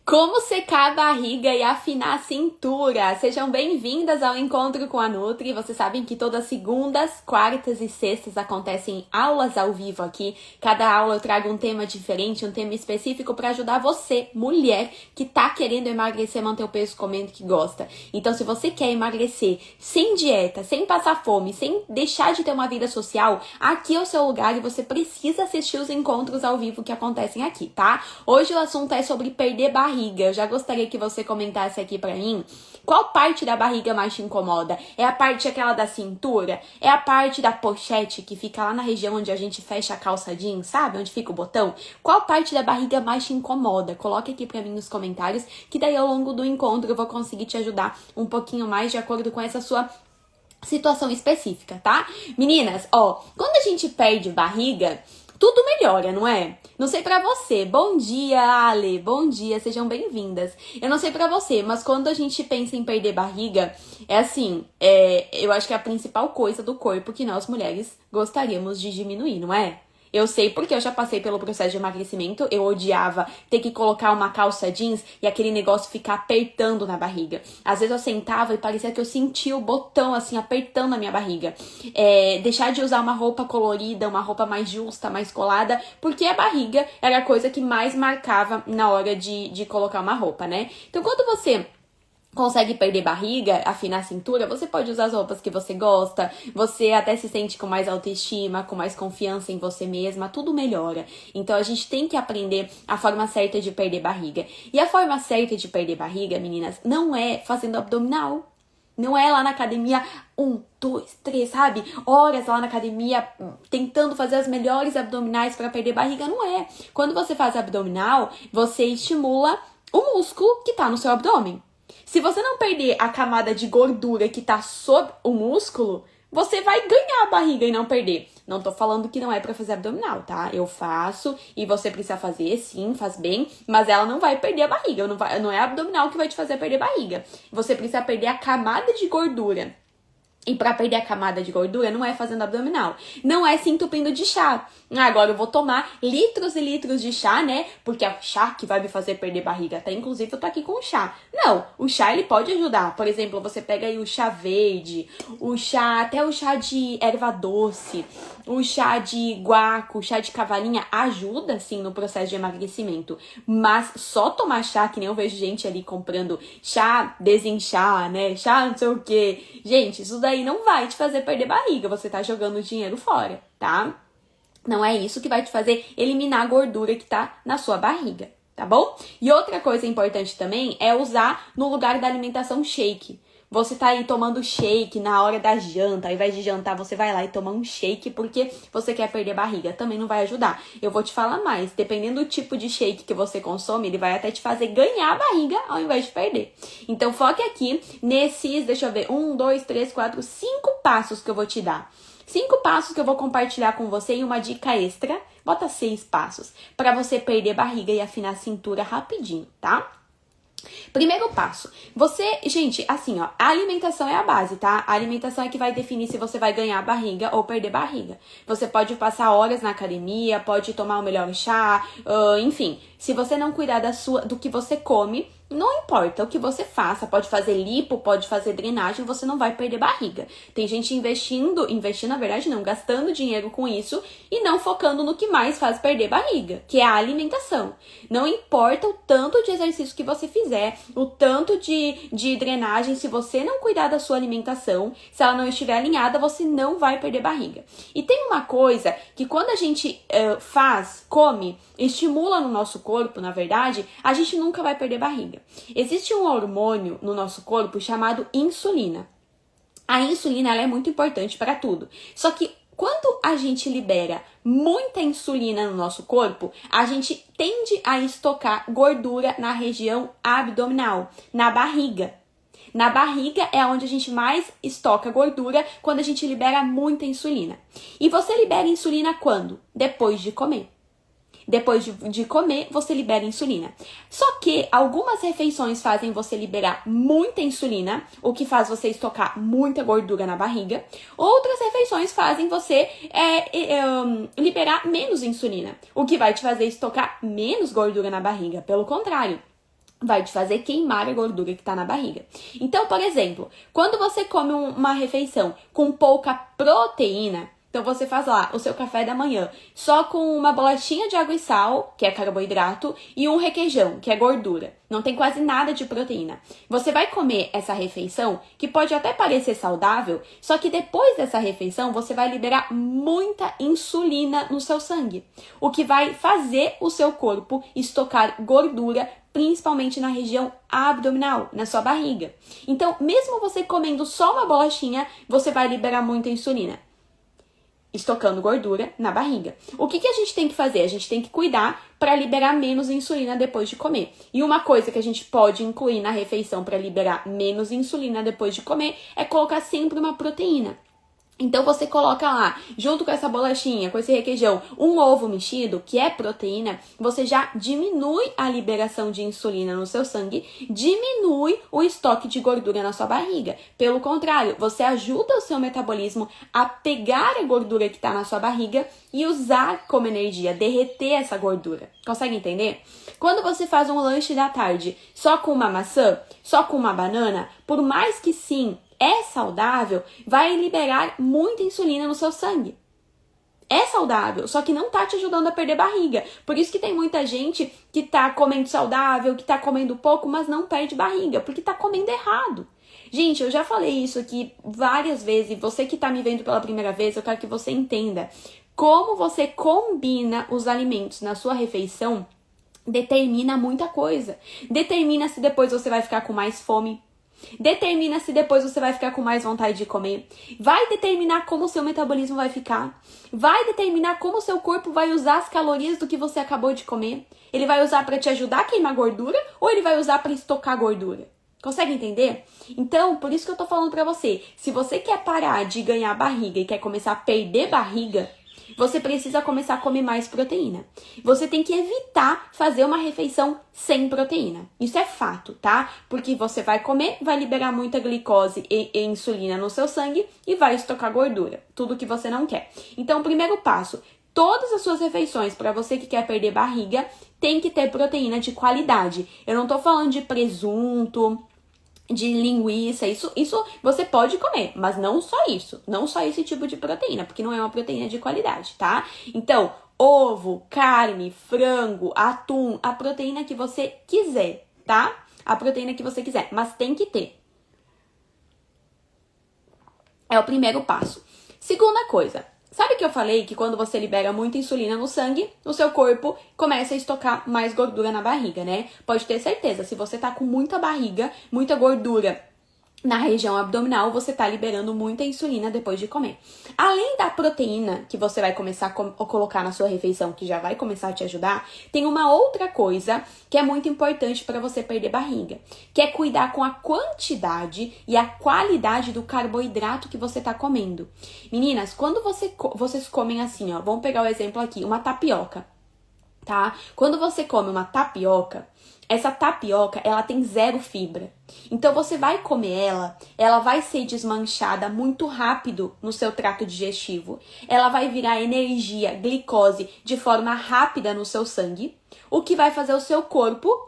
Como secar a barriga e afinar a cintura? Sejam bem-vindas ao Encontro com a Nutri. Vocês sabem que todas segundas, quartas e sextas acontecem aulas ao vivo aqui. Cada aula eu trago um tema diferente, um tema específico para ajudar você, mulher, que tá querendo emagrecer, manter o peso comendo que gosta. Então, se você quer emagrecer sem dieta, sem passar fome, sem deixar de ter uma vida social, aqui é o seu lugar e você precisa assistir os encontros ao vivo que acontecem aqui, tá? Hoje o assunto é sobre perder barriga. Eu já gostaria que você comentasse aqui pra mim qual parte da barriga mais te incomoda. É a parte aquela da cintura? É a parte da pochete que fica lá na região onde a gente fecha a calça jeans, sabe? Onde fica o botão? Qual parte da barriga mais te incomoda? Coloque aqui pra mim nos comentários, que daí ao longo do encontro eu vou conseguir te ajudar um pouquinho mais de acordo com essa sua situação específica, tá? Meninas, quando a gente perde barriga, tudo melhora, não é? Não sei pra você. Bom dia, Ale. Bom dia, sejam bem-vindas. Eu não sei pra você, mas quando a gente pensa em perder barriga, eu acho que é a principal coisa do corpo que nós mulheres gostaríamos de diminuir, não é? Eu sei porque eu já passei pelo processo de emagrecimento, eu odiava ter que colocar uma calça jeans e aquele negócio ficar apertando na barriga. Às vezes eu sentava e parecia que eu sentia o botão assim apertando na minha barriga. Deixar de usar uma roupa colorida, uma roupa mais justa, mais colada, porque a barriga era a coisa que mais marcava na hora de colocar uma roupa, né? Então quando você consegue perder barriga, afinar a cintura, você pode usar as roupas que você gosta, você até se sente com mais autoestima, com mais confiança em você mesma, tudo melhora. Então a gente tem que aprender a forma certa de perder barriga. E a forma certa de perder barriga, meninas, não é fazendo abdominal. Não é lá na academia 1, 2, 3, sabe? Horas lá na academia tentando fazer as melhores abdominais para perder barriga, não é. Quando você faz abdominal, você estimula o músculo que tá no seu abdômen. Se você não perder a camada de gordura que tá sob o músculo, você vai ganhar a barriga e não perder. Não tô falando que não é pra fazer abdominal, tá? Eu faço e você precisa fazer, sim, faz bem, mas ela não vai perder a barriga. Não é a abdominal que vai te fazer perder barriga. Você precisa perder a camada de gordura. E pra perder a camada de gordura não é fazendo abdominal. Não é se entupindo de chá. Agora eu vou tomar litros e litros de chá, né? Porque é o chá que vai me fazer perder barriga. Até inclusive eu tô aqui com o chá. Não, o chá ele pode ajudar. Por exemplo, você pega aí o chá verde, até o chá de erva doce, o chá de guaco, o chá de cavalinha ajuda sim no processo de emagrecimento. Mas só tomar chá, que nem eu vejo gente ali comprando chá desinchar, né? Chá não sei o quê. Gente, isso daí não vai te fazer perder barriga, você tá jogando dinheiro fora, tá? Não é isso que vai te fazer eliminar a gordura que tá na sua barriga, tá bom? E outra coisa importante também é usar no lugar da alimentação shake. Você tá aí tomando shake na hora da janta, ao invés de jantar, você vai lá e toma um shake porque você quer perder barriga. Também não vai ajudar. Eu vou te falar mais, dependendo do tipo de shake que você consome, ele vai até te fazer ganhar a barriga ao invés de perder. Então foque aqui nesses, deixa eu ver, 1, 2, 3, 4, 5 passos que eu vou te dar. 5 passos que eu vou compartilhar com você e uma dica extra, bota 6 passos, pra você perder barriga e afinar a cintura rapidinho, tá? Primeiro passo, gente, assim, a alimentação é a base, tá? A alimentação é que vai definir se você vai ganhar barriga ou perder barriga. Você pode passar horas na academia, pode tomar o melhor chá, enfim. Se você não cuidar do que você come, não importa o que você faça, pode fazer lipo, pode fazer drenagem, você não vai perder barriga. Tem gente investindo, na verdade não, gastando dinheiro com isso e não focando no que mais faz perder barriga, que é a alimentação. Não importa o tanto de exercício que você fizer, o tanto de drenagem, se você não cuidar da sua alimentação, se ela não estiver alinhada, você não vai perder barriga. E tem uma coisa que quando a gente come, estimula no nosso corpo, na verdade, a gente nunca vai perder barriga. Existe um hormônio no nosso corpo chamado insulina. A insulina ela é muito importante para tudo. Só que quando a gente libera muita insulina no nosso corpo, a gente tende a estocar gordura na região abdominal, na barriga. Na barriga é onde a gente mais estoca gordura quando a gente libera muita insulina. E você libera insulina quando? Depois de comer. Depois de comer, você libera insulina. Só que algumas refeições fazem você liberar muita insulina, o que faz você estocar muita gordura na barriga. Outras refeições fazem você liberar menos insulina, o que vai te fazer estocar menos gordura na barriga. Pelo contrário. vai te fazer queimar a gordura que tá na barriga. Então, por exemplo, quando você come uma refeição com pouca proteína, então você faz lá o seu café da manhã só com uma bolachinha de água e sal, que é carboidrato, e um requeijão, que é gordura. Não tem quase nada de proteína. Você vai comer essa refeição, que pode até parecer saudável, só que depois dessa refeição você vai liberar muita insulina no seu sangue, o que vai fazer o seu corpo estocar gordura, principalmente na região abdominal, na sua barriga. Então, mesmo você comendo só uma bolachinha, você vai liberar muita insulina, estocando gordura na barriga. O que a gente tem que fazer? A gente tem que cuidar para liberar menos insulina depois de comer. E uma coisa que a gente pode incluir na refeição para liberar menos insulina depois de comer é colocar sempre uma proteína. Então você coloca lá, junto com essa bolachinha, com esse requeijão, um ovo mexido, que é proteína, você já diminui a liberação de insulina no seu sangue, diminui o estoque de gordura na sua barriga. Pelo contrário, você ajuda o seu metabolismo a pegar a gordura que está na sua barriga e usar como energia, derreter essa gordura. Consegue entender? Quando você faz um lanche da tarde só com uma maçã, só com uma banana, por mais que sim, é saudável, vai liberar muita insulina no seu sangue. É saudável, só que não tá te ajudando a perder barriga. Por isso que tem muita gente que tá comendo saudável, que tá comendo pouco, mas não perde barriga, porque tá comendo errado. Gente, eu já falei isso aqui várias vezes, e você que tá me vendo pela primeira vez, eu quero que você entenda. Como você combina os alimentos na sua refeição determina muita coisa. Determina se depois você vai ficar com mais fome. Determina se depois você vai ficar com mais vontade de comer. Vai determinar como o seu metabolismo vai ficar. Vai determinar como o seu corpo vai usar as calorias do que você acabou de comer. Ele vai usar para te ajudar a queimar gordura ou ele vai usar para estocar gordura? Consegue entender? Então, por isso que eu tô falando pra você. Se você quer parar de ganhar barriga e quer começar a perder barriga, você precisa começar a comer mais proteína. Você tem que evitar fazer uma refeição sem proteína. Isso é fato, tá? Porque você vai comer, vai liberar muita glicose e insulina no seu sangue e vai estocar gordura. Tudo que você não quer. Então, primeiro passo, todas as suas refeições, para você que quer perder barriga, tem que ter proteína de qualidade. Eu não tô falando de presunto, de linguiça, isso você pode comer, mas não só isso, não só esse tipo de proteína, porque não é uma proteína de qualidade, tá? Então, ovo, carne, frango, atum, a proteína que você quiser, tá? A proteína que você quiser, mas tem que ter. É o primeiro passo. Segunda coisa, sabe que eu falei que quando você libera muita insulina no sangue, o seu corpo começa a estocar mais gordura na barriga, né? Pode ter certeza, se você tá com muita barriga, muita gordura na região abdominal, você tá liberando muita insulina depois de comer. Além da proteína que você vai começar a colocar na sua refeição, que já vai começar a te ajudar, tem uma outra coisa que é muito importante para você perder barriga, que é cuidar com a quantidade e a qualidade do carboidrato que você tá comendo. Meninas, quando vocês comem assim, ó, vamos pegar o exemplo aqui, uma tapioca, tá? Quando você come uma tapioca, essa tapioca, ela tem 0 fibra. Então, você vai comer ela vai ser desmanchada muito rápido no seu trato digestivo. Ela vai virar energia, glicose, de forma rápida no seu sangue. O que vai fazer o seu corpo...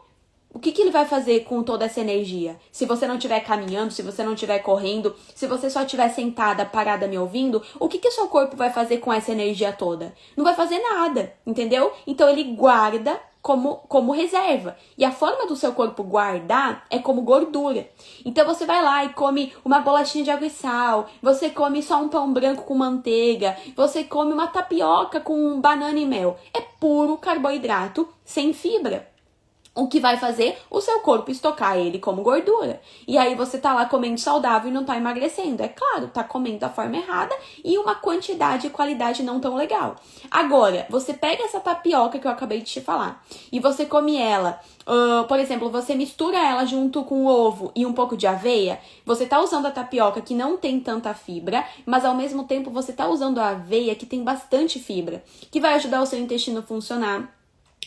O que ele vai fazer com toda essa energia? Se você não estiver caminhando, se você não estiver correndo, se você só estiver sentada, parada, me ouvindo, o que o seu corpo vai fazer com essa energia toda? Não vai fazer nada, entendeu? Então, ele guarda como reserva. E a forma do seu corpo guardar é como gordura. Então, você vai lá e come uma bolachinha de água e sal, você come só um pão branco com manteiga, você come uma tapioca com banana e mel. É puro carboidrato sem fibra. O que vai fazer o seu corpo estocar ele como gordura. E aí você tá lá comendo saudável e não tá emagrecendo. É claro, tá comendo da forma errada e uma quantidade e qualidade não tão legal. Agora, você pega essa tapioca que eu acabei de te falar e você come ela, por exemplo, você mistura ela junto com ovo e um pouco de aveia, você tá usando a tapioca que não tem tanta fibra, mas ao mesmo tempo você tá usando a aveia que tem bastante fibra, que vai ajudar o seu intestino a funcionar,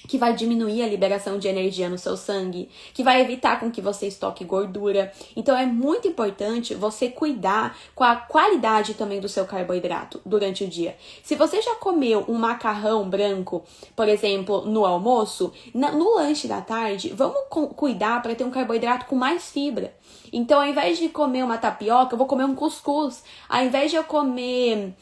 que vai diminuir a liberação de energia no seu sangue, que vai evitar com que você estoque gordura. Então é muito importante você cuidar com a qualidade também do seu carboidrato durante o dia. Se você já comeu um macarrão branco, por exemplo, no almoço, no lanche da tarde, vamos cuidar para ter um carboidrato com mais fibra. Então, ao invés de comer uma tapioca, eu vou comer um cuscuz. Ao invés de eu comer,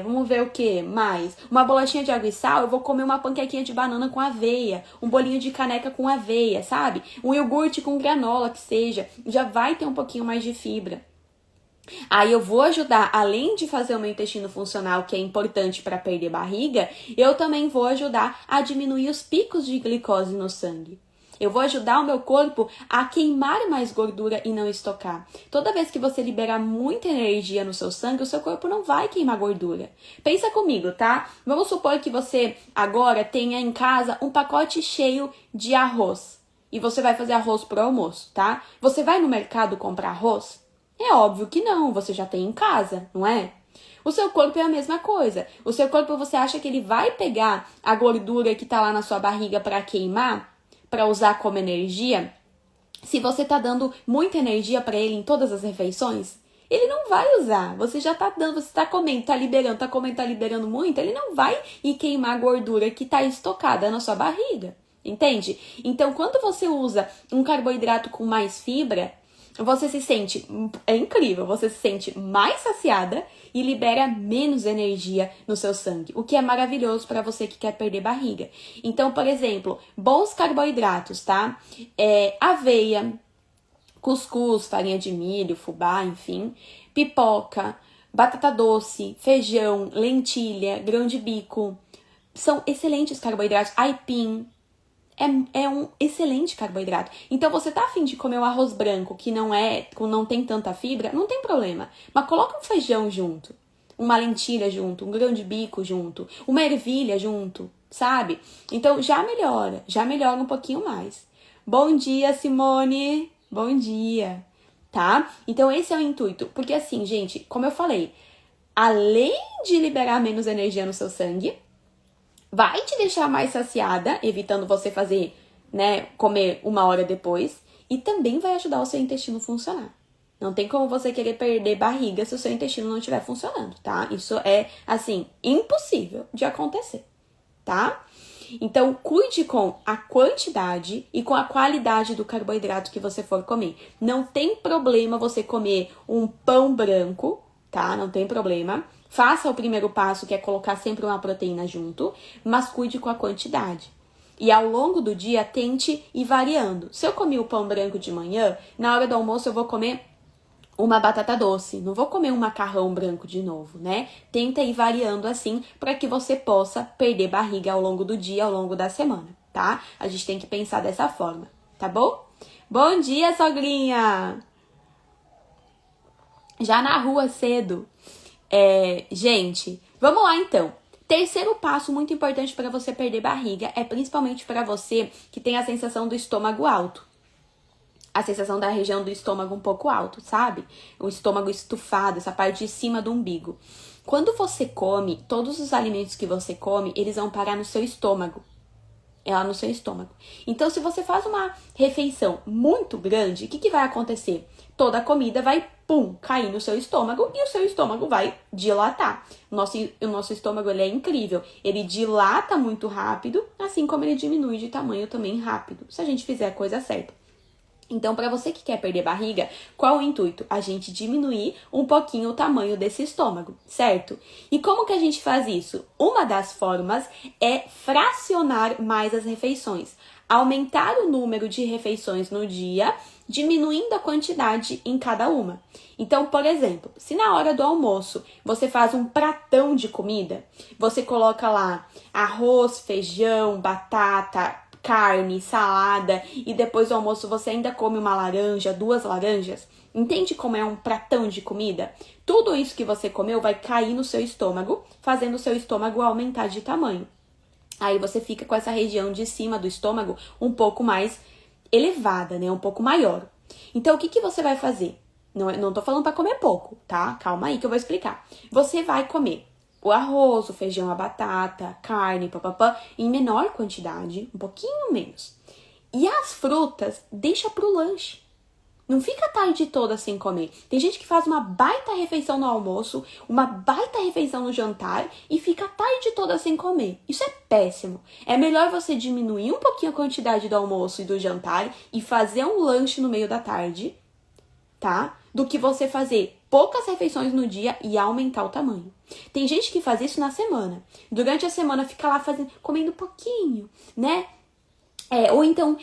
vamos ver o que mais? Uma bolachinha de água e sal, eu vou comer uma panquequinha de banana com aveia, um bolinho de caneca com aveia, sabe? Um iogurte com granola, que seja. Já vai ter um pouquinho mais de fibra. Aí eu vou ajudar, além de fazer o meu intestino funcional, que é importante para perder barriga, eu também vou ajudar a diminuir os picos de glicose no sangue. Eu vou ajudar o meu corpo a queimar mais gordura e não estocar. Toda vez que você liberar muita energia no seu sangue, o seu corpo não vai queimar gordura. Pensa comigo, tá? Vamos supor que você agora tenha em casa um pacote cheio de arroz. E você vai fazer arroz pro almoço, tá? Você vai no mercado comprar arroz? É óbvio que não, você já tem em casa, não é? O seu corpo é a mesma coisa. O seu corpo, você acha que ele vai pegar a gordura que tá lá na sua barriga para queimar? Para usar como energia, se você tá dando muita energia para ele em todas as refeições, ele não vai usar. Você já tá dando, você tá comendo, tá liberando muito, ele não vai ir queimar a gordura que tá estocada na sua barriga. Entende? Então, quando você usa um carboidrato com mais fibra, você se sente, é incrível, você se sente mais saciada e libera menos energia no seu sangue, o que é maravilhoso para você que quer perder barriga. Então, por exemplo, bons carboidratos, tá? Aveia, cuscuz, farinha de milho, fubá, enfim, pipoca, batata doce, feijão, lentilha, grão de bico, são excelentes carboidratos, aipim. É um excelente carboidrato. Então, você tá afim de comer um arroz branco que não tem tanta fibra, não tem problema. Mas coloca um feijão junto, uma lentilha junto, um grão de bico junto, uma ervilha junto, sabe? Então, já melhora um pouquinho mais. Bom dia, Simone! Bom dia! Tá? Então, esse é o intuito. Porque assim, gente, como eu falei, além de liberar menos energia no seu sangue, vai te deixar mais saciada, evitando você fazer, comer 1 hora depois. E também vai ajudar o seu intestino a funcionar. Não tem como você querer perder barriga se o seu intestino não estiver funcionando, tá? Isso é, assim, impossível de acontecer, tá? Então, cuide com a quantidade e com a qualidade do carboidrato que você for comer. Não tem problema você comer um pão branco, tá? Não tem problema. Faça o primeiro passo, que é colocar sempre uma proteína junto, mas cuide com a quantidade. E ao longo do dia, tente ir variando. Se eu comi o pão branco de manhã, na hora do almoço eu vou comer uma batata doce. Não vou comer um macarrão branco de novo, né? Tenta ir variando assim, para que você possa perder barriga ao longo do dia, ao longo da semana, tá? A gente tem que pensar dessa forma, tá bom? Bom dia, sogrinha! Já na rua cedo. Gente, vamos lá então. Terceiro passo muito importante para você perder barriga é principalmente para você que tem a sensação do estômago alto. A sensação da região do estômago um pouco alto, sabe? O estômago estufado, essa parte de cima do umbigo. Quando você come, todos os alimentos que você come, eles vão parar no seu estômago. É lá no seu estômago. Então, se você faz uma refeição muito grande, o que vai acontecer? Toda a comida vai, cair no seu estômago e o seu estômago vai dilatar. O nosso estômago, ele é incrível. Ele dilata muito rápido, assim como ele diminui de tamanho também rápido, se a gente fizer a coisa certa. Então, para você que quer perder barriga, qual o intuito? A gente diminuir um pouquinho o tamanho desse estômago, certo? E como que a gente faz isso? Uma das formas é fracionar mais as refeições. Aumentar o número de refeições no dia, diminuindo a quantidade em cada uma. Então, por exemplo, se na hora do almoço você faz um pratão de comida, você coloca lá arroz, feijão, batata, carne, salada e depois do almoço você ainda come uma laranja, 2 laranjas, entende como é um pratão de comida? Tudo isso que você comeu vai cair no seu estômago, fazendo o seu estômago aumentar de tamanho. Aí você fica com essa região de cima do estômago um pouco mais elevada, né? Um pouco maior. Então, o que você vai fazer? Não tô falando para comer pouco, tá? Calma aí que eu vou explicar. Você vai comer o arroz, o feijão, a batata, carne, papapá, em menor quantidade, um pouquinho menos. E as frutas, deixa pro lanche. Não fica a tarde toda sem comer. Tem gente que faz uma baita refeição no almoço, uma baita refeição no jantar e fica a tarde toda sem comer. Isso é péssimo. É melhor você diminuir um pouquinho a quantidade do almoço e do jantar e fazer um lanche no meio da tarde, tá? Do que você fazer poucas refeições no dia e aumentar o tamanho. Tem gente que faz isso na semana. Durante a semana fica lá comendo pouquinho, né? Ou então,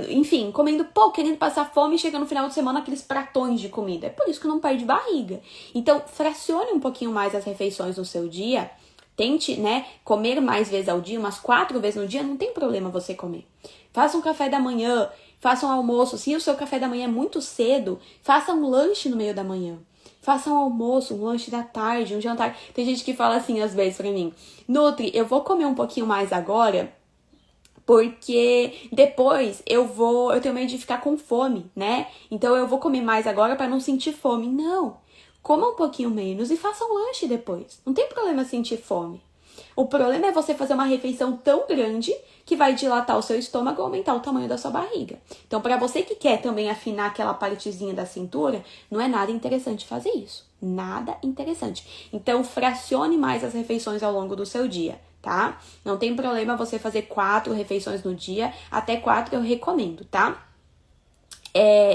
enfim, comendo pouco, querendo passar fome e chega no final de semana aqueles pratões de comida. É por isso que não perde barriga. Então, fracione um pouquinho mais as refeições no seu dia. Tente, né, comer mais vezes ao dia, umas 4 vezes no dia, não tem problema você comer. Faça um café da manhã, faça um almoço. Se o seu café da manhã é muito cedo, faça um lanche no meio da manhã. Faça um almoço, um lanche da tarde, um jantar. Tem gente que fala assim, às vezes, pra mim: Nutri, eu vou comer um pouquinho mais agora, porque depois eu tenho medo de ficar com fome, né? Então eu vou comer mais agora para não sentir fome. Não. Coma um pouquinho menos e faça um lanche depois. Não tem problema sentir fome. O problema é você fazer uma refeição tão grande que vai dilatar o seu estômago e aumentar o tamanho da sua barriga. Então, para você que quer também afinar aquela partezinha da cintura, não é nada interessante fazer isso. Nada interessante. Então, fracione mais as refeições ao longo do seu dia, tá? Não tem problema você fazer 4 refeições no dia, até 4 eu recomendo, tá?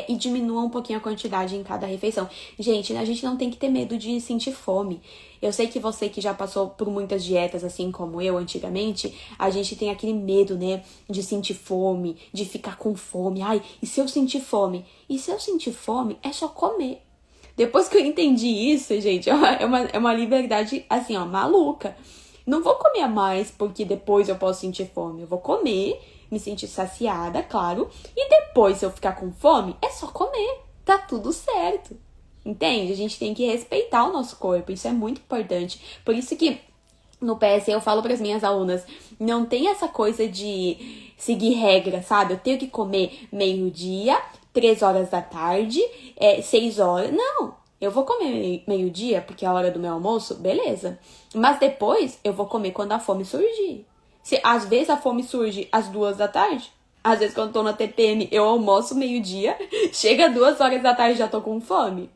E diminua um pouquinho a quantidade em cada refeição. Gente, a gente não tem que ter medo de sentir fome. Eu sei que você que já passou por muitas dietas, assim como eu antigamente, a gente tem aquele medo, né, de sentir fome, de ficar com fome. Ai, e se eu sentir fome? E se eu sentir fome, é só comer. Depois que eu entendi isso, gente, é uma liberdade, assim, ó, maluca. Não vou comer a mais porque depois eu posso sentir fome. Eu vou comer, me sentir saciada, claro. E depois, se eu ficar com fome, é só comer. Tá tudo certo. Entende? A gente tem que respeitar o nosso corpo. Isso é muito importante. Por isso que no PS eu falo para as minhas alunas, não tem essa coisa de seguir regra, sabe? Eu tenho que comer meio-dia, 3 horas da tarde, 6 horas. Não, eu vou comer meio-dia, porque é a hora do meu almoço, beleza. Mas depois eu vou comer quando a fome surgir. Às vezes a fome surge às 2 da tarde. Às vezes quando eu tô na TPM eu almoço meio-dia, chega 2 horas da tarde e já tô com fome.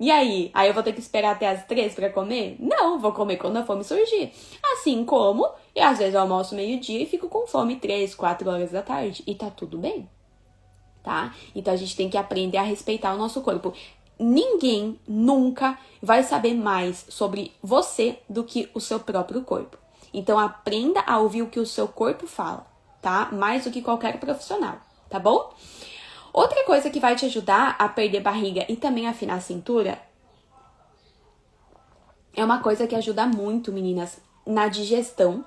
E aí? Aí eu vou ter que esperar até as 3 pra comer? Não, vou comer quando a fome surgir. Assim como, e às vezes eu almoço meio-dia e fico com fome 3, 4 horas da tarde. E tá tudo bem, tá? Então a gente tem que aprender a respeitar o nosso corpo. Ninguém nunca vai saber mais sobre você do que o seu próprio corpo. Então aprenda a ouvir o que o seu corpo fala, tá? Mais do que qualquer profissional, tá bom? Outra coisa que vai te ajudar a perder barriga e também a afinar a cintura é uma coisa que ajuda muito, meninas, na digestão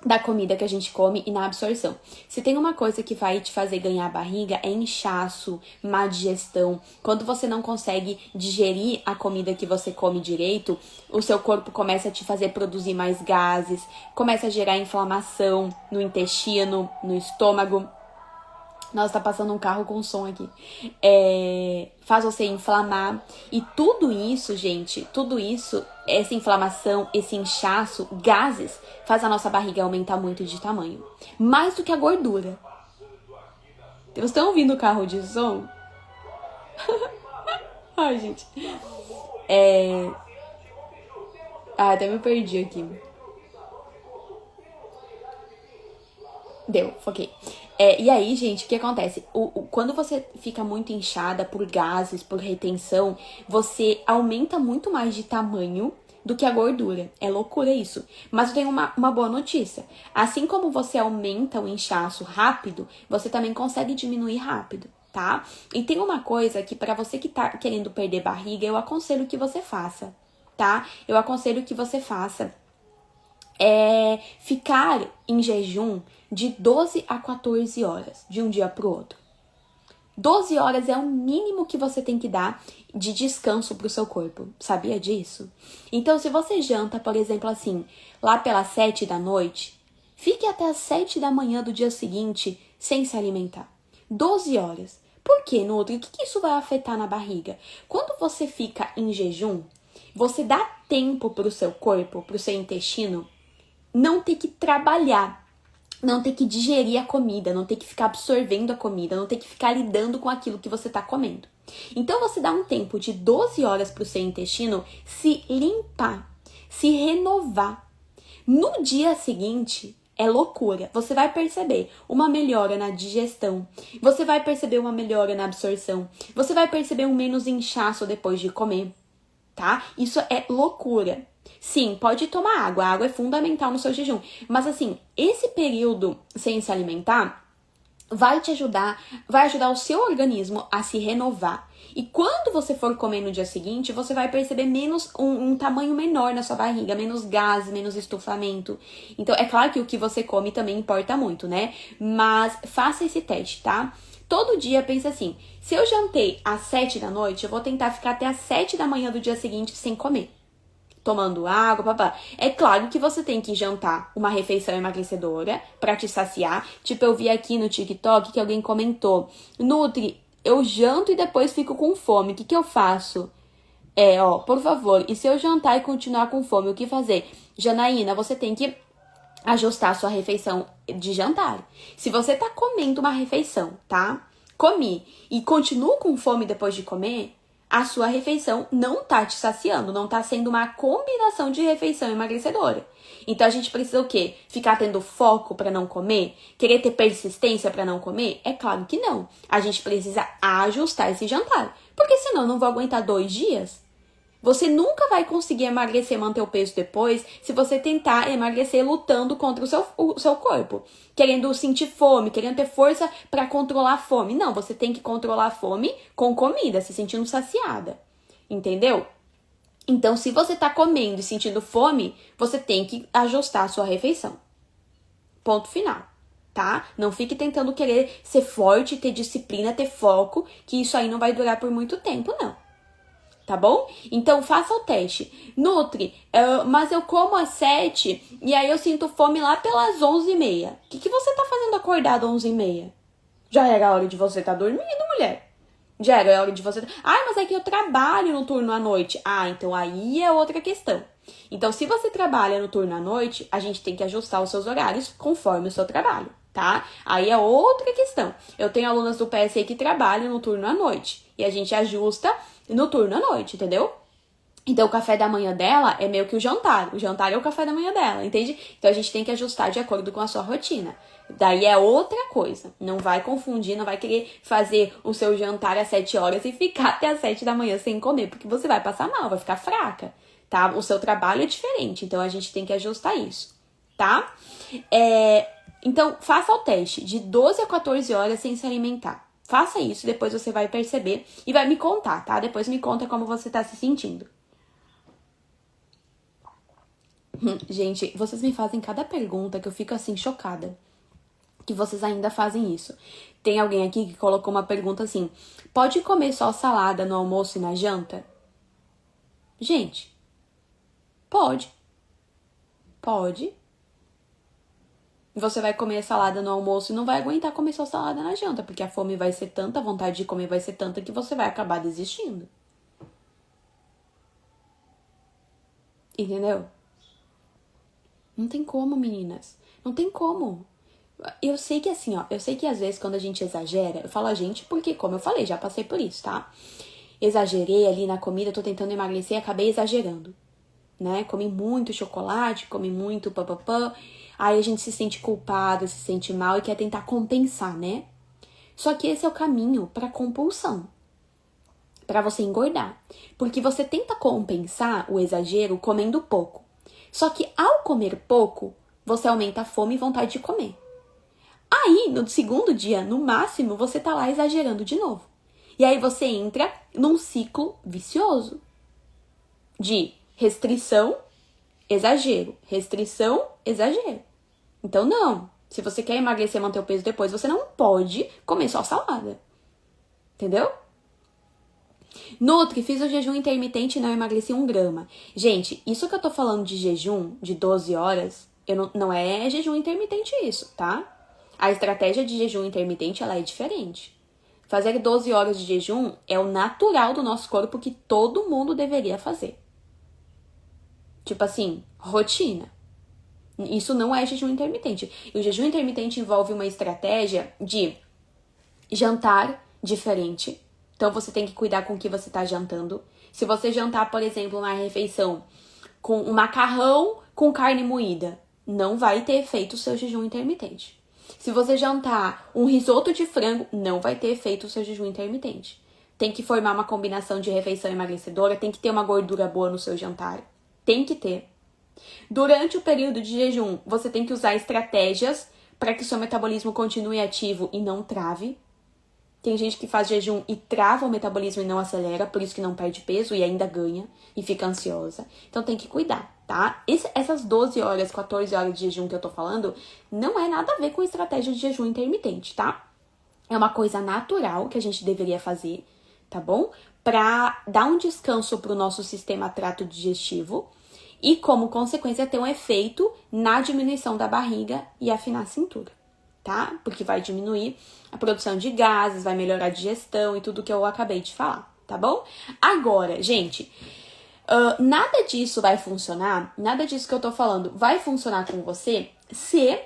da comida que a gente come e na absorção. Se tem uma coisa que vai te fazer ganhar barriga, é inchaço, má digestão. Quando você não consegue digerir a comida que você come direito, o seu corpo começa a te fazer produzir mais gases, começa a gerar inflamação no intestino, no estômago. Nossa, tá passando um carro com som aqui. Faz você inflamar. E tudo isso, gente, tudo isso, essa inflamação, esse inchaço, gases, faz a nossa barriga aumentar muito de tamanho. Mais do que a gordura. Vocês estão ouvindo o carro de som? Ai, gente. Até me perdi aqui. Deu, foquei. E aí, gente, o que acontece? Quando você fica muito inchada por gases, por retenção, você aumenta muito mais de tamanho do que a gordura. É loucura isso. Mas eu tenho uma boa notícia. Assim como você aumenta o inchaço rápido, você também consegue diminuir rápido, tá? E tem uma coisa que pra você que tá querendo perder barriga, eu aconselho que você faça, tá? Eu aconselho que você faça ficar em jejum de 12 a 14 horas, de um dia pro outro. 12 horas é o mínimo que você tem que dar de descanso pro seu corpo. Sabia disso? Então, se você janta, por exemplo, assim, lá pelas 7 da noite, fique até as 7 da manhã do dia seguinte sem se alimentar. 12 horas. Por quê, Nutri? O que isso vai afetar na barriga? Quando você fica em jejum, Você dá tempo pro seu corpo, pro seu intestino, não ter que trabalhar, não ter que digerir a comida, não ter que ficar absorvendo a comida, não ter que ficar lidando com aquilo que você tá comendo. Então você dá um tempo de 12 horas pro seu intestino se limpar, se renovar. No dia seguinte, é loucura. Você vai perceber uma melhora na digestão. Você vai perceber uma melhora na absorção. Você vai perceber um menos inchaço depois de comer, tá? Isso é loucura. Sim, pode tomar água. A água é fundamental no seu jejum. Mas assim, esse período sem se alimentar vai te ajudar, vai ajudar o seu organismo a se renovar. E quando você for comer no dia seguinte, você vai perceber menos um tamanho menor na sua barriga, menos gás, menos estufamento. Então, é claro que o que você come também importa muito, né? Mas faça esse teste, tá? Todo dia pensa assim, se eu jantei às 7 da noite, eu vou tentar ficar até às 7 da manhã do dia seguinte sem comer. Tomando água, papá. É claro que você tem que jantar uma refeição emagrecedora pra te saciar. Tipo, eu vi aqui no TikTok que alguém comentou: Nutri, eu janto e depois fico com fome. O que eu faço? Por favor, e se eu jantar e continuar com fome, o que fazer? Janaína, você tem que ajustar a sua refeição de jantar. Se você tá comendo uma refeição, tá? Comi e continuo com fome depois de comer, a sua refeição não tá te saciando, não tá sendo uma combinação de refeição emagrecedora. Então a gente precisa o quê? Ficar tendo foco para não comer? Querer ter persistência para não comer? É claro que não. A gente precisa ajustar esse jantar, porque senão eu não vou aguentar 2 dias. Você nunca vai conseguir emagrecer e manter o peso depois se você tentar emagrecer lutando contra o seu corpo. Querendo sentir fome, querendo ter força para controlar a fome. Não, você tem que controlar a fome com comida, se sentindo saciada. Entendeu? Então, se você tá comendo e sentindo fome, você tem que ajustar a sua refeição. Ponto final, tá? Não fique tentando querer ser forte, ter disciplina, ter foco, que isso aí não vai durar por muito tempo, não. Tá bom? Então, faça o teste. Nutri, mas eu como às 7 e aí eu sinto fome lá pelas 11h30. O que você tá fazendo acordado às 11h30? Já era a hora de você estar dormindo, mulher. Já era a hora de você... Ai, mas é que eu trabalho no turno à noite. Ah, então aí é outra questão. Então, se você trabalha no turno à noite, a gente tem que ajustar os seus horários conforme o seu trabalho, tá? Aí é outra questão. Eu tenho alunas do PSE que trabalham no turno à noite. E a gente ajusta no turno à noite, entendeu? Então, o café da manhã dela é meio que o jantar. O jantar é o café da manhã dela, entende? Então, a gente tem que ajustar de acordo com a sua rotina. Daí é outra coisa. Não vai confundir, não vai querer fazer o seu jantar às 7 horas e ficar até às 7 da manhã sem comer, porque você vai passar mal, vai ficar fraca, tá? O seu trabalho é diferente, então a gente tem que ajustar isso, tá? Então, faça o teste de 12 a 14 horas sem se alimentar. Faça isso, depois você vai perceber e vai me contar, tá? Depois me conta como você tá se sentindo. Gente, vocês me fazem cada pergunta que eu fico assim chocada. Que vocês ainda fazem isso. Tem alguém aqui que colocou uma pergunta assim: pode comer só salada no almoço e na janta? Gente, pode. Pode. Você vai comer salada no almoço e não vai aguentar comer só salada na janta, porque a fome vai ser tanta, a vontade de comer vai ser tanta que você vai acabar desistindo. Entendeu? Não tem como, meninas. Não tem como. Eu sei que assim, ó, eu sei que às vezes quando a gente exagera, eu falo a gente porque, como eu falei, já passei por isso, tá? Exagerei ali na comida, tô tentando emagrecer e acabei exagerando, né? Comi muito chocolate, comi muito papapá, aí a gente se sente culpado, se sente mal e quer tentar compensar, né? Só que esse é o caminho pra compulsão, pra você engordar, porque você tenta compensar o exagero comendo pouco. Só que ao comer pouco, você aumenta a fome e vontade de comer. Aí, no segundo dia, no máximo, você tá lá exagerando de novo. E aí você entra num ciclo vicioso de restrição, exagero, restrição, exagero. Então, não. Se você quer emagrecer e manter o peso depois, você não pode comer só salada. Entendeu? Nutri, fiz o jejum intermitente e não emagreci 1 grama. Gente, isso que eu tô falando de jejum de 12 horas, não é jejum intermitente isso, tá? A estratégia de jejum intermitente, ela é diferente. Fazer 12 horas de jejum é o natural do nosso corpo que todo mundo deveria fazer. Tipo assim, rotina. Isso não é jejum intermitente. E o jejum intermitente envolve uma estratégia de jantar diferente. Então, você tem que cuidar com o que você está jantando. Se você jantar, por exemplo, uma refeição com um macarrão com carne moída, não vai ter efeito o seu jejum intermitente. Se você jantar um risoto de frango, não vai ter efeito o seu jejum intermitente. Tem que formar uma combinação de refeição emagrecedora, tem que ter uma gordura boa no seu jantar. Tem que ter. Durante o período de jejum, você tem que usar estratégias para que o seu metabolismo continue ativo e não trave. Tem gente que faz jejum e trava o metabolismo e não acelera, por isso que não perde peso e ainda ganha e fica ansiosa. Então tem que cuidar, tá? Essas 12 horas, 14 horas de jejum que eu tô falando, não é nada a ver com estratégia de jejum intermitente, tá? É uma coisa natural que a gente deveria fazer, tá bom? Pra dar um descanso pro nosso sistema trato digestivo e, como consequência, ter um efeito na diminuição da barriga e afinar a cintura, tá? Porque vai diminuir a produção de gases, vai melhorar a digestão e tudo que eu acabei de falar, tá bom? Agora, gente, nada disso vai funcionar, nada disso que eu tô falando vai funcionar com você se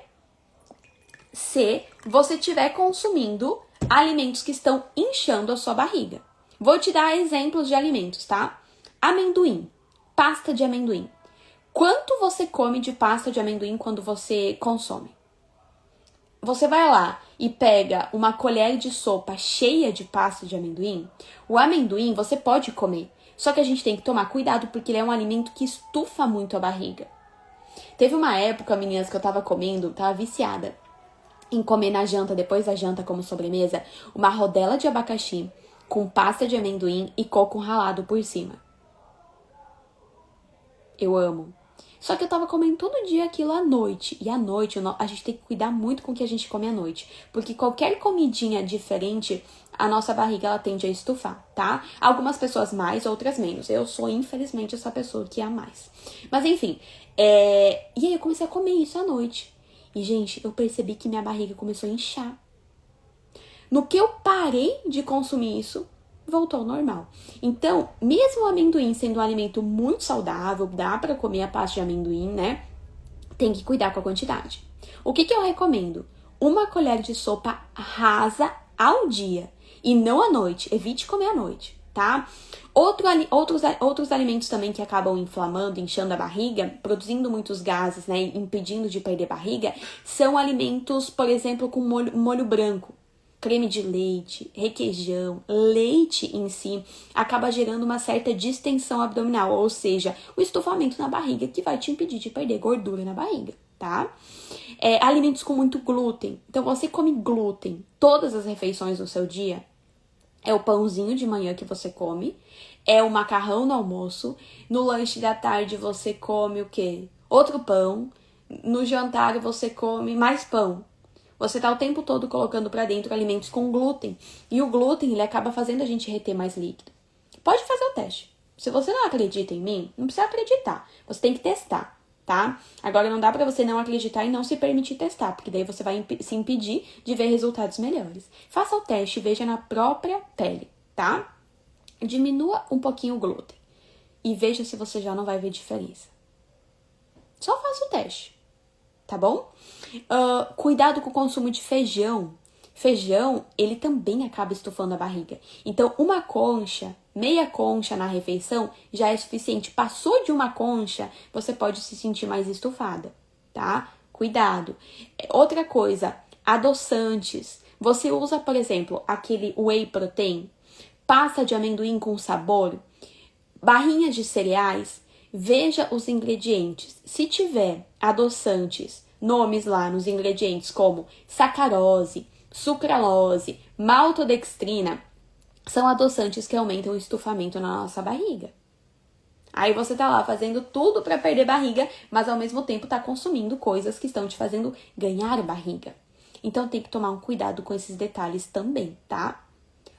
você estiver consumindo alimentos que estão inchando a sua barriga. Vou te dar exemplos de alimentos, tá? Amendoim, pasta de amendoim. Quanto você come de pasta de amendoim quando você consome? Você vai lá e pega uma colher de sopa cheia de pasta de amendoim. O amendoim você pode comer, só que a gente tem que tomar cuidado porque ele é um alimento que estufa muito a barriga. Teve uma época, meninas, que eu tava viciada em comer na janta, depois da janta como sobremesa, uma rodela de abacaxi com pasta de amendoim e coco ralado por cima. Eu amo. Só que eu tava comendo todo dia aquilo à noite. E à noite a gente tem que cuidar muito com o que a gente come à noite. Porque qualquer comidinha diferente, a nossa barriga ela tende a estufar, tá? Algumas pessoas mais, outras menos. Eu sou, infelizmente, essa pessoa que é a mais. Mas enfim, e aí eu comecei a comer isso à noite. E, gente, eu percebi que minha barriga começou a inchar. No que eu parei de consumir isso, voltou ao normal. Então, mesmo o amendoim sendo um alimento muito saudável, dá pra comer a pasta de amendoim, né? Tem que cuidar com a quantidade. O que eu recomendo? Uma colher de sopa rasa ao dia e não à noite. Evite comer à noite, tá? Outros alimentos também que acabam inflamando, inchando a barriga, produzindo muitos gases, né? Impedindo de perder barriga, são alimentos, por exemplo, com molho branco. Creme de leite, requeijão, leite em si, acaba gerando uma certa distensão abdominal, ou seja, o estufamento na barriga que vai te impedir de perder gordura na barriga, tá? Alimentos com muito glúten. Então, você come glúten todas as refeições do seu dia. É o pãozinho de manhã que você come, é o macarrão no almoço, no lanche da tarde você come o quê? Outro pão, no jantar você come mais pão. Você tá o tempo todo colocando pra dentro alimentos com glúten. E o glúten, ele acaba fazendo a gente reter mais líquido. Pode fazer o teste. Se você não acredita em mim, não precisa acreditar. Você tem que testar, tá? Agora, não dá pra você não acreditar e não se permitir testar, porque daí você vai se impedir de ver resultados melhores. Faça o teste e veja na própria pele, tá? Diminua um pouquinho o glúten. E veja se você já não vai ver diferença. Só faça o teste, tá bom? Cuidado com o consumo de feijão. Feijão, ele também acaba estufando a barriga. Então, uma concha, meia concha na refeição já é suficiente. Passou de uma concha, você pode se sentir mais estufada, tá? Cuidado. Outra coisa, adoçantes. Você usa, por exemplo, aquele whey protein, pasta de amendoim com sabor, barrinhas de cereais. Veja os ingredientes. Se tiver adoçantes, nomes lá nos ingredientes como sacarose, sucralose, maltodextrina, são adoçantes que aumentam o estufamento na nossa barriga. Aí você tá lá fazendo tudo para perder barriga, mas ao mesmo tempo tá consumindo coisas que estão te fazendo ganhar barriga. Então tem que tomar um cuidado com esses detalhes também, tá?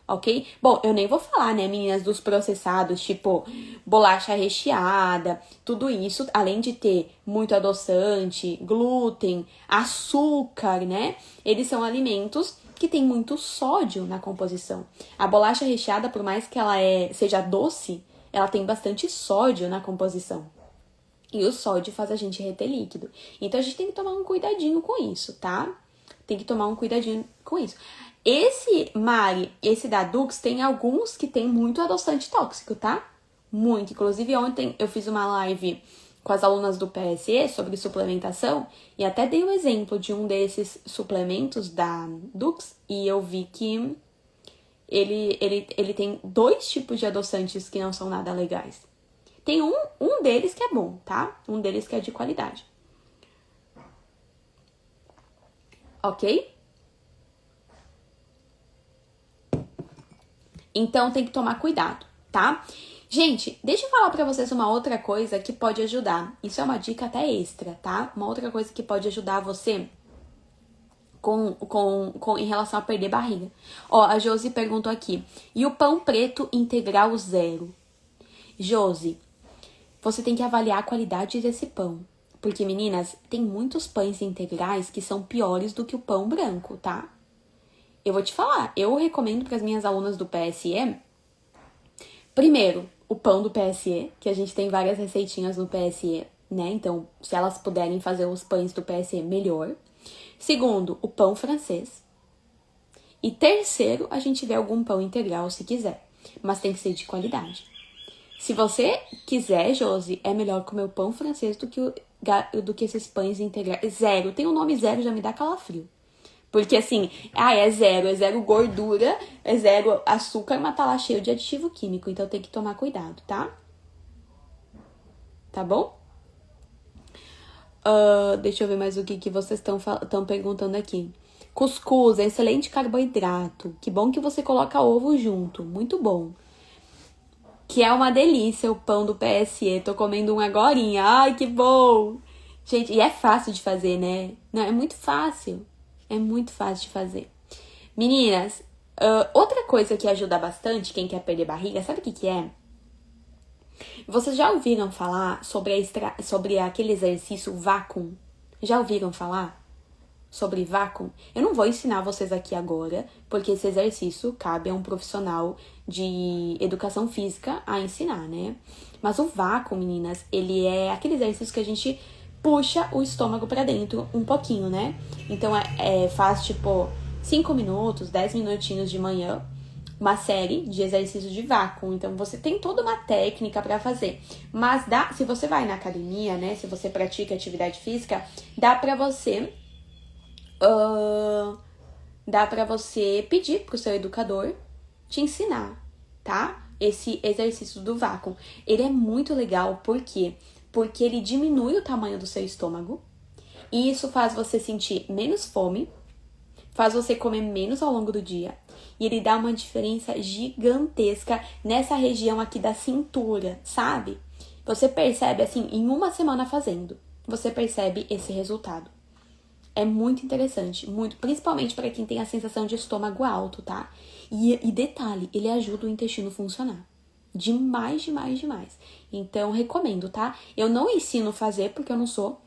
Ok? Bom, eu nem vou falar, né, meninas, dos processados, tipo bolacha recheada, tudo isso, além de ter muito adoçante, glúten, açúcar, né? Eles são alimentos que têm muito sódio na composição. A bolacha recheada, por mais que ela seja doce, ela tem bastante sódio na composição. E o sódio faz a gente reter líquido. Então, a gente tem que tomar um cuidadinho com isso, tá? Tem que tomar um cuidadinho com isso. Esse Mari, esse da Dux, tem alguns que tem muito adoçante tóxico, tá? Muito. Inclusive, ontem eu fiz uma live com as alunas do PSE sobre suplementação e até dei o exemplo de um desses suplementos da Dux e eu vi que ele tem 2 tipos de adoçantes que não são nada legais. Tem um deles que é bom, tá? Um deles que é de qualidade. Ok? Então, tem que tomar cuidado, tá? Gente, deixa eu falar pra vocês uma outra coisa que pode ajudar. Isso é uma dica até extra, tá? Uma outra coisa que pode ajudar você em relação a perder barriga. Ó, a Josi perguntou aqui. E o pão preto integral 0? Josi, você tem que avaliar a qualidade desse pão. Porque, meninas, tem muitos pães integrais que são piores do que o pão branco, tá? Eu vou te falar, eu recomendo para as minhas alunas do PSE, primeiro, o pão do PSE, que a gente tem várias receitinhas no PSE, né? Então, se elas puderem fazer os pães do PSE, melhor. Segundo, o pão francês. E terceiro, a gente vê algum pão integral se quiser, mas tem que ser de qualidade. Se você quiser, Josi, é melhor comer o pão francês do que esses pães integrais. 0, tem o nome 0, já me dá calafrio. Porque assim, é 0 gordura, é 0 açúcar, mas tá lá cheio de aditivo químico. Então tem que tomar cuidado, tá? Tá bom? Deixa eu ver mais o que vocês estão perguntando aqui. Cuscuz é excelente carboidrato. Que bom que você coloca ovo junto. Muito bom. Que é uma delícia o pão do PSE. Tô comendo um agorinha. Ai, que bom! Gente, e é fácil de fazer, né? Não, é muito fácil. É muito fácil de fazer. Meninas, outra coisa que ajuda bastante quem quer perder barriga, sabe o que é? Vocês já ouviram falar sobre aquele exercício vácuo? Já ouviram falar sobre vácuo? Eu não vou ensinar vocês aqui agora, porque esse exercício cabe a um profissional de educação física a ensinar, né? Mas o vácuo, meninas, ele é aquele exercício que a gente puxa o estômago pra dentro um pouquinho, né? Então, faz, tipo, 5 minutos, 10 minutinhos de manhã, uma série de exercícios de vácuo. Então, você tem toda uma técnica pra fazer. Mas se você vai na academia, né? Se você pratica atividade física, dá pra você pedir pro seu educador te ensinar, tá? Esse exercício do vácuo. Ele é muito legal, por quê? Porque ele diminui o tamanho do seu estômago e isso faz você sentir menos fome, faz você comer menos ao longo do dia e ele dá uma diferença gigantesca nessa região aqui da cintura, sabe? Você percebe assim, em uma semana fazendo, você percebe esse resultado. É muito interessante, muito, principalmente para quem tem a sensação de estômago alto, tá? E detalhe, ele ajuda o intestino a funcionar. Demais, demais, demais. Então, recomendo, tá? Eu não ensino a fazer porque eu não sou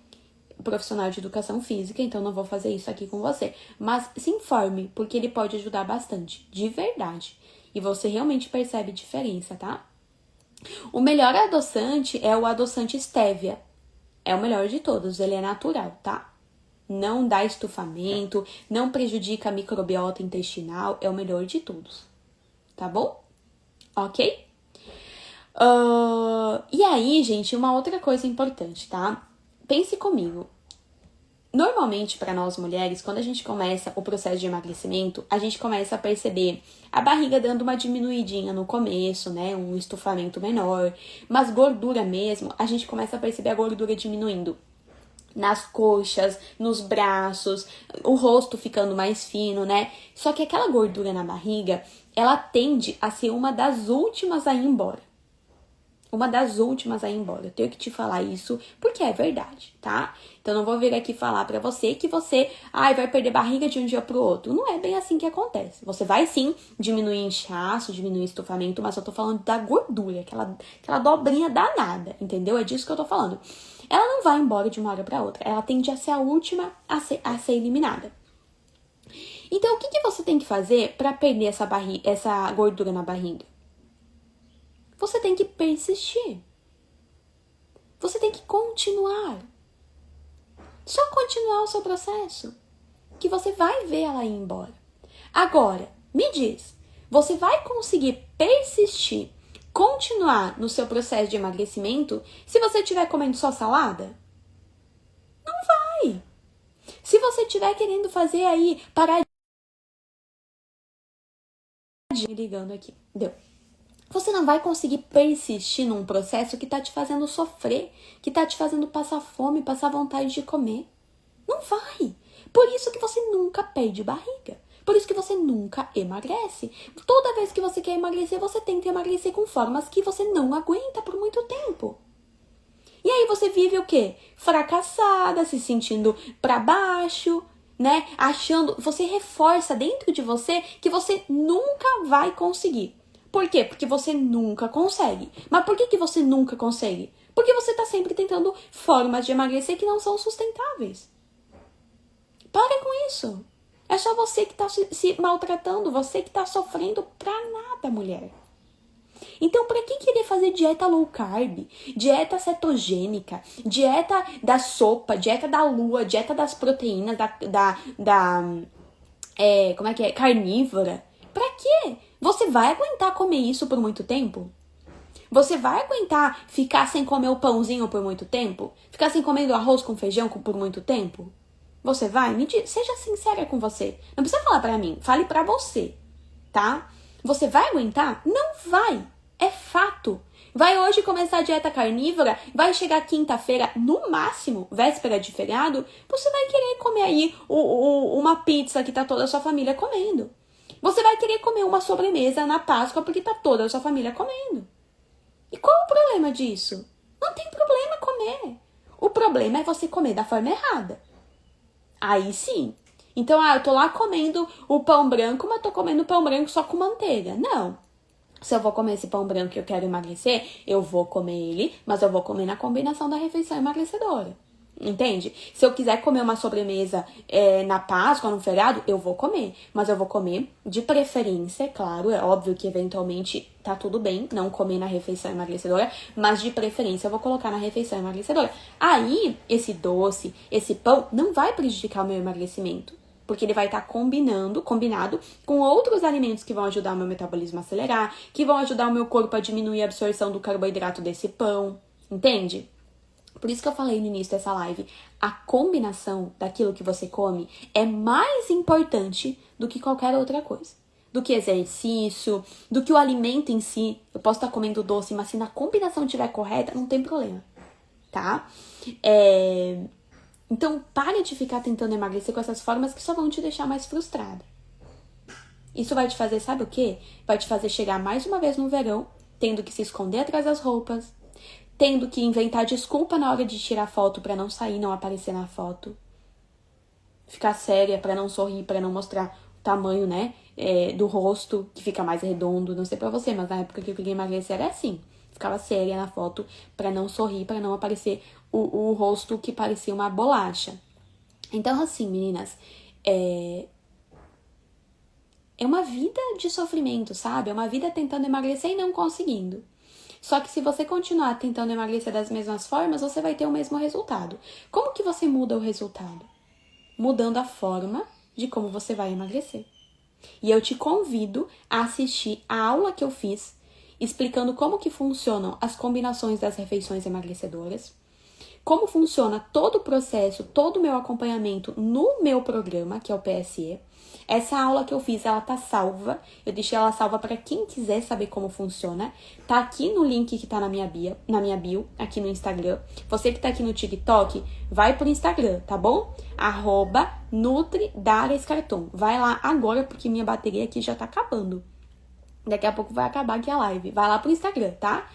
profissional de educação física, então não vou fazer isso aqui com você. Mas se informe, porque ele pode ajudar bastante, de verdade. E você realmente percebe diferença, tá? O melhor adoçante é o adoçante stevia. É o melhor de todos, ele é natural, tá? Não dá estufamento, não prejudica a microbiota intestinal, é o melhor de todos. Tá bom? Ok? E aí, gente, uma outra coisa importante, tá? Pense comigo. Normalmente, para nós mulheres, quando a gente começa o processo de emagrecimento, a gente começa a perceber a barriga dando uma diminuidinha no começo, né? Um estufamento menor. Mas gordura mesmo, a gente começa a perceber a gordura diminuindo nas coxas, nos braços, o rosto ficando mais fino, né? Só que aquela gordura na barriga, ela tende a ser uma das últimas a ir embora. Uma das últimas a ir embora. Eu tenho que te falar isso porque é verdade, tá? Então, não vou vir aqui falar pra você que você vai perder barriga de um dia pro outro. Não é bem assim que acontece. Você vai sim diminuir inchaço, diminuir estufamento, mas eu tô falando da gordura, aquela dobrinha danada, entendeu? É disso que eu tô falando. Ela não vai embora de uma hora pra outra. Ela tende a ser a última a ser eliminada. Então, o que você tem que fazer pra perder essa gordura na barriga? Você tem que persistir. Você tem que continuar. Só continuar o seu processo, que você vai ver ela ir embora. Agora, me diz, você vai conseguir persistir, continuar no seu processo de emagrecimento se você estiver comendo só salada? Não vai. Se você estiver querendo fazer aí, parar de... Me ligando aqui, deu. Você não vai conseguir persistir num processo que tá te fazendo sofrer, que tá te fazendo passar fome, passar vontade de comer. Não vai. Por isso que você nunca perde barriga. Por isso que você nunca emagrece. Toda vez que você quer emagrecer, você tenta emagrecer com formas que você não aguenta por muito tempo. E aí você vive o quê? Fracassada, se sentindo pra baixo, né? Achando, você reforça dentro de você que você nunca vai conseguir. Por quê? Porque você nunca consegue. Mas por que você nunca consegue? Porque você tá sempre tentando formas de emagrecer que não são sustentáveis. Para com isso. É só você que tá se maltratando, você que tá sofrendo pra nada, mulher. Então, pra que querer fazer dieta low carb, dieta cetogênica, dieta da sopa, dieta da lua, dieta das proteínas, carnívora? Pra quê? Você vai aguentar comer isso por muito tempo? Você vai aguentar ficar sem comer o pãozinho por muito tempo? Ficar sem comer o arroz com feijão por muito tempo? Você vai? Me diz, seja sincera com você. Não precisa falar pra mim, fale pra você, tá? Você vai aguentar? Não vai. É fato. Vai hoje começar a dieta carnívora, vai chegar quinta-feira, no máximo, véspera de feriado, você vai querer comer aí uma pizza que tá toda a sua família comendo. Você vai querer comer uma sobremesa na Páscoa porque tá toda a sua família comendo. E qual o problema disso? Não tem problema comer. O problema é você comer da forma errada. Aí sim. Então, eu tô lá comendo o pão branco, mas tô comendo pão branco só com manteiga. Não. Se eu vou comer esse pão branco e eu quero emagrecer, eu vou comer ele, mas eu vou comer na combinação da refeição emagrecedora. Entende? Se eu quiser comer uma sobremesa na Páscoa, no feriado, eu vou comer. Mas eu vou comer de preferência, claro. É óbvio que eventualmente tá tudo bem não comer na refeição emagrecedora. Mas de preferência eu vou colocar na refeição emagrecedora. Aí, esse doce, esse pão, não vai prejudicar o meu emagrecimento. Porque ele vai estar combinado com outros alimentos que vão ajudar o meu metabolismo a acelerar, que vão ajudar o meu corpo a diminuir a absorção do carboidrato desse pão. Entende? Por isso que eu falei no início dessa live, a combinação daquilo que você come é mais importante do que qualquer outra coisa. Do que exercício, do que o alimento em si. Eu posso estar comendo doce, mas se na combinação estiver correta, não tem problema, tá? Então, pare de ficar tentando emagrecer com essas formas que só vão te deixar mais frustrada. Isso vai te fazer, sabe o quê? Vai te fazer chegar mais uma vez no verão, tendo que se esconder atrás das roupas, tendo que inventar desculpa na hora de tirar foto pra não sair, não aparecer na foto. Ficar séria pra não sorrir, pra não mostrar o tamanho, né, do rosto, que fica mais redondo. Não sei pra você, mas na época que eu queria emagrecer era assim. Ficava séria na foto pra não sorrir, pra não aparecer o rosto que parecia uma bolacha. Então, assim, meninas, é uma vida de sofrimento, sabe? É uma vida tentando emagrecer e não conseguindo. Só que se você continuar tentando emagrecer das mesmas formas, você vai ter o mesmo resultado. Como que você muda o resultado? Mudando a forma de como você vai emagrecer. E eu te convido a assistir a aula que eu fiz explicando como que funcionam as combinações das refeições emagrecedoras, como funciona todo o processo, todo o meu acompanhamento no meu programa, que é o PSE. Essa aula que eu fiz, ela tá salva. Eu deixei ela salva para quem quiser saber como funciona. Tá aqui no link que tá na minha bio, aqui no Instagram. Você que tá aqui no TikTok, vai pro Instagram, tá bom? @NutriDariaScarton. Vai lá agora, porque minha bateria aqui já tá acabando. Daqui a pouco vai acabar aqui a live. Vai lá pro Instagram, tá?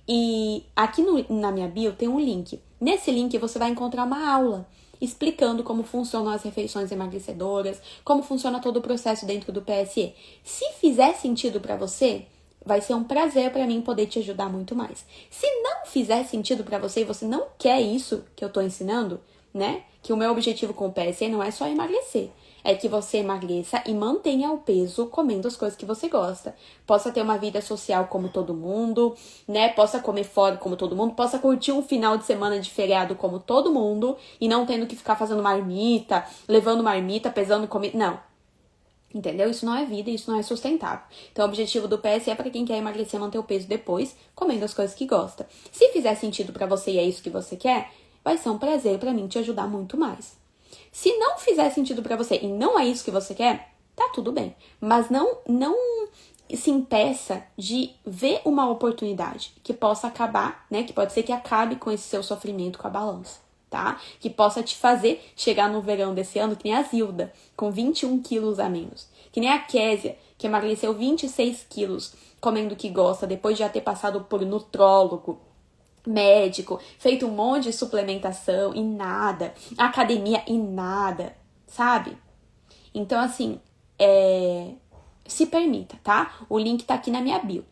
E aqui na minha bio tem um link. Nesse link você vai encontrar uma aula explicando como funcionam as refeições emagrecedoras, como funciona todo o processo dentro do PSE. Se fizer sentido pra você, vai ser um prazer pra mim poder te ajudar muito mais. Se não fizer sentido pra você e você não quer isso que eu tô ensinando, né? Que o meu objetivo com o PSE não é só emagrecer. é que você emagreça e mantenha o peso comendo as coisas que você gosta. Possa ter uma vida social como todo mundo, né? Possa comer fora como todo mundo, possa curtir um final de semana de feriado como todo mundo e não tendo que ficar fazendo marmita, levando marmita, pesando comida. Não. Entendeu? Isso não é vida, isso não é sustentável. Então, o objetivo do PS é para quem quer emagrecer, manter o peso depois, comendo as coisas que gosta. Se fizer sentido para você e é isso que você quer, vai ser um prazer para mim te ajudar muito mais. Se não fizer sentido pra você e não é isso que você quer, tá tudo bem. Mas não se impeça de ver uma oportunidade que possa acabar, né? Que pode ser que acabe com esse seu sofrimento com a balança, tá? Que possa te fazer chegar no verão desse ano, que nem a Zilda, com 21 quilos a menos. Que nem a Késia, que emagreceu 26 quilos comendo o que gosta, depois de já ter passado por nutrólogo, médico, feito um monte de suplementação e nada, academia e nada, sabe? Então, assim, se permita, tá? O link tá aqui na minha bio.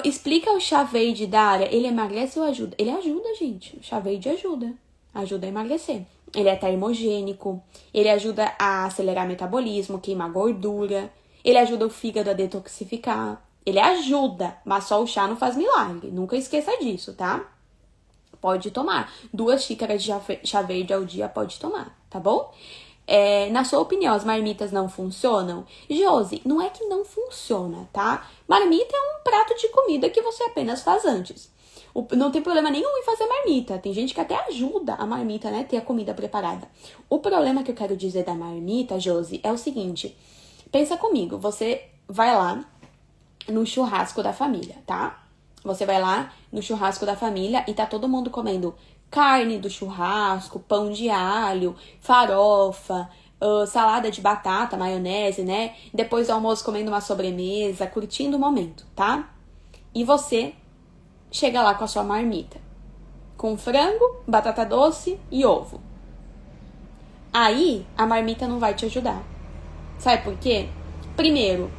Explica o chá verde da área, ele emagrece ou ajuda? Ele ajuda, gente. O chá verde ajuda a emagrecer. Ele é termogênico, ele ajuda a acelerar o metabolismo, queimar gordura, ele ajuda o fígado a detoxificar. Ele ajuda, mas só o chá não faz milagre. Nunca esqueça disso, tá? Pode tomar. 2 xícaras de chá verde ao dia pode tomar, tá bom? Na sua opinião, as marmitas não funcionam? Josi, não é que não funciona, tá? Marmita é um prato de comida que você apenas faz antes. Não tem problema nenhum em fazer marmita. Tem gente que até ajuda a marmita, né? Ter a comida preparada. O problema que eu quero dizer da marmita, Josi, é o seguinte. Pensa comigo, você vai lá no churrasco da família, tá? Você vai lá no churrasco da família e tá todo mundo comendo carne do churrasco, pão de alho, farofa, salada de batata, maionese, né? Depois do almoço comendo uma sobremesa, curtindo o momento, tá? E você chega lá com a sua marmita, com frango, batata doce e ovo. Aí, a marmita não vai te ajudar. Sabe por quê? Primeiro,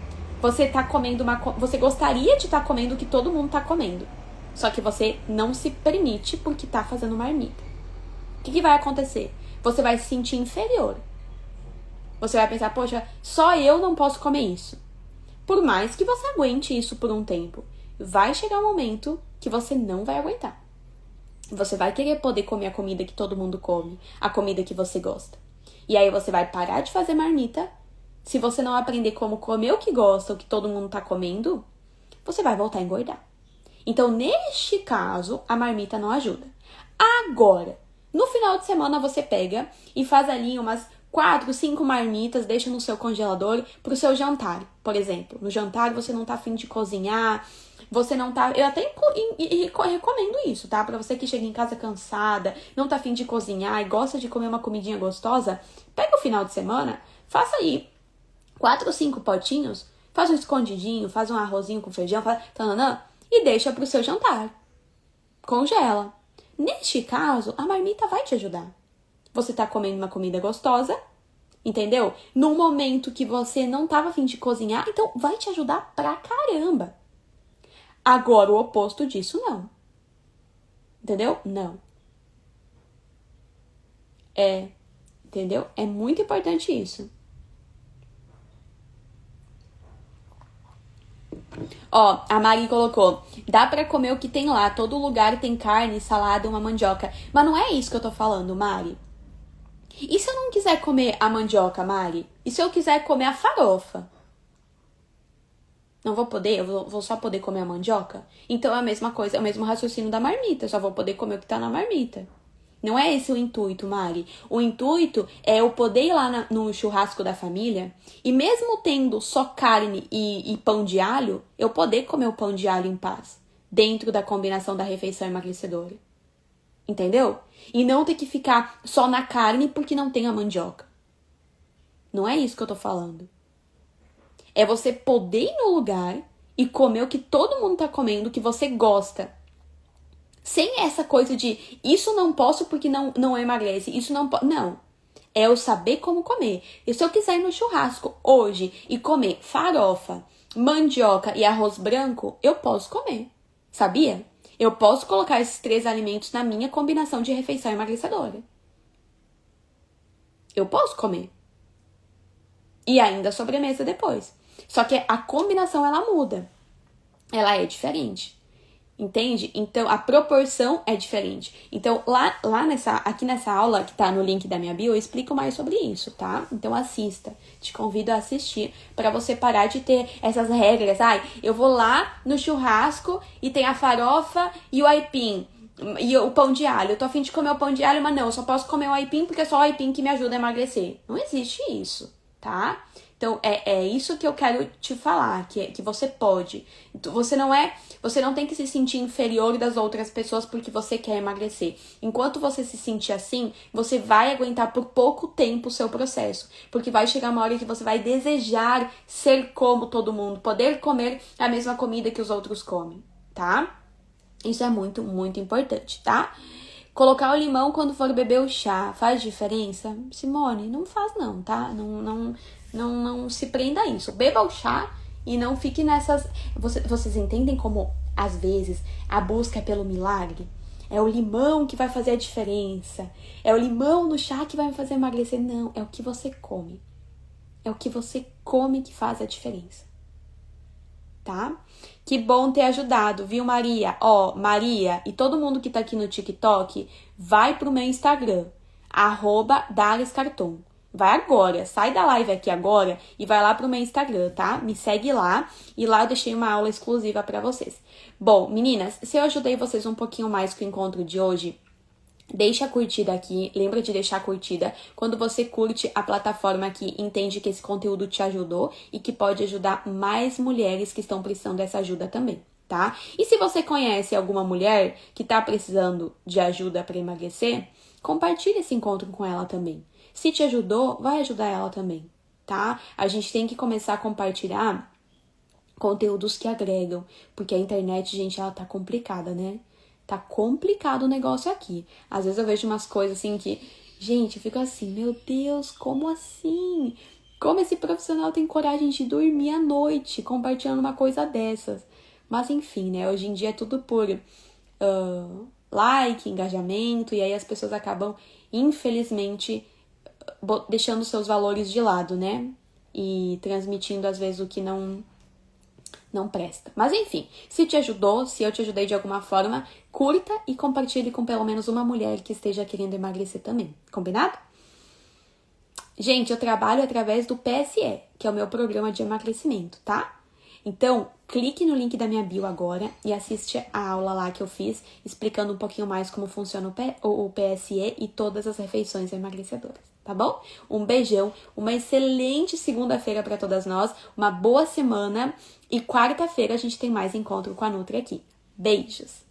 você tá comendo você gostaria de estar comendo o que todo mundo tá comendo. Só que você não se permite porque tá fazendo marmita. O que vai acontecer? Você vai se sentir inferior. Você vai pensar, poxa, só eu não posso comer isso. Por mais que você aguente isso por um tempo, vai chegar um momento que você não vai aguentar. Você vai querer poder comer a comida que todo mundo come, a comida que você gosta. E aí você vai parar de fazer marmita. Se você não aprender como comer o que gosta, o que todo mundo tá comendo, você vai voltar a engordar. Então, neste caso, a marmita não ajuda. Agora, no final de semana você pega e faz ali umas 4, 5 marmitas, deixa no seu congelador pro seu jantar, por exemplo. No jantar você não tá afim de cozinhar, você não tá... Eu até recomendo isso, tá? Pra você que chega em casa cansada, não tá afim de cozinhar e gosta de comer uma comidinha gostosa, pega o final de semana, faça aí 4 ou 5 potinhos, faz um escondidinho, faz um arrozinho com feijão, e deixa pro seu jantar. Congela. Neste caso, a marmita vai te ajudar. Você tá comendo uma comida gostosa, entendeu? Num momento que você não tava a fim de cozinhar, então vai te ajudar pra caramba. Agora, o oposto disso, não. Entendeu? Não. Entendeu? É muito importante isso. Ó, a Mari colocou, dá pra comer o que tem lá, todo lugar tem carne, salada, uma mandioca. Mas não é isso que eu tô falando, Mari. E se eu não quiser comer a mandioca, Mari? E se eu quiser comer a farofa? Não vou poder? Eu vou só poder comer a mandioca? Então é a mesma coisa, é o mesmo raciocínio da marmita, eu só vou poder comer o que tá na marmita. Não é esse o intuito, Mari. O intuito é eu poder ir lá no churrasco da família e mesmo tendo só carne e pão de alho, eu poder comer o pão de alho em paz, dentro da combinação da refeição emagrecedora. Entendeu? E não ter que ficar só na carne porque não tem a mandioca. Não é isso que eu tô falando. É você poder ir no lugar e comer o que todo mundo tá comendo, o que você gosta. Sem essa coisa de isso não posso porque não emagrece, isso não pode. Não. É eu saber como comer. E se eu quiser ir no churrasco hoje e comer farofa, mandioca e arroz branco, eu posso comer. Sabia? Eu posso colocar esses 3 alimentos na minha combinação de refeição emagrecedora. Eu posso comer. E ainda a sobremesa depois. Só que a combinação, ela muda. Ela é diferente. Entende? Então, a proporção é diferente. Então, aqui nessa aula, que tá no link da minha bio, eu explico mais sobre isso, tá? Então, assista. Te convido a assistir para você parar de ter essas regras. Ai, eu vou lá no churrasco e tem a farofa e o aipim. E o pão de alho. Eu tô a fim de comer o pão de alho, mas não, eu só posso comer o aipim porque é só o aipim que me ajuda a emagrecer. Não existe isso, tá? Então, é isso que eu quero te falar, que você pode. Você não tem que se sentir inferior das outras pessoas porque você quer emagrecer. Enquanto você se sentir assim, você vai aguentar por pouco tempo o seu processo. Porque vai chegar uma hora que você vai desejar ser como todo mundo, poder comer a mesma comida que os outros comem, tá? Isso é muito, muito importante, tá? Colocar o limão quando for beber o chá faz diferença? Simone, não faz não, tá? Não se prenda a isso. Beba o chá e não fique nessas... Vocês entendem como, às vezes, a busca é pelo milagre? É o limão que vai fazer a diferença. É o limão no chá que vai me fazer emagrecer. Não, é o que você come. É o que você come que faz a diferença. Tá? Que bom ter ajudado, viu, Maria? Ó, Maria e todo mundo que tá aqui no TikTok, vai pro meu Instagram, @DalesCarton. Vai agora, sai da live aqui agora e vai lá pro meu Instagram, tá? Me segue lá e lá eu deixei uma aula exclusiva pra vocês. Bom, meninas, se eu ajudei vocês um pouquinho mais com o encontro de hoje, deixa a curtida aqui, lembra de deixar a curtida. Quando você curte a plataforma aqui, entende que esse conteúdo te ajudou e que pode ajudar mais mulheres que estão precisando dessa ajuda também, tá? E se você conhece alguma mulher que tá precisando de ajuda para emagrecer, compartilha esse encontro com ela também. Se te ajudou, vai ajudar ela também, tá? A gente tem que começar a compartilhar conteúdos que agregam, porque a internet, gente, ela tá complicada, né? Tá complicado o negócio aqui. Às vezes eu vejo umas coisas assim que... Gente, eu fico assim, meu Deus, como assim? Como esse profissional tem coragem de dormir à noite compartilhando uma coisa dessas? Mas enfim, né? Hoje em dia é tudo por like, engajamento. E aí as pessoas acabam, infelizmente, deixando seus valores de lado, né? E transmitindo, às vezes, o que não presta. Mas enfim, se te ajudou, se eu te ajudei de alguma forma, curta e compartilhe com pelo menos uma mulher que esteja querendo emagrecer também. Combinado? Gente, eu trabalho através do PSE, que é o meu programa de emagrecimento, tá? Então, clique no link da minha bio agora e assiste a aula lá que eu fiz, explicando um pouquinho mais como funciona o PSE e todas as refeições emagrecedoras, tá bom? Um beijão, uma excelente segunda-feira para todas nós, uma boa semana e quarta-feira a gente tem mais encontro com a Nutri aqui. Beijos!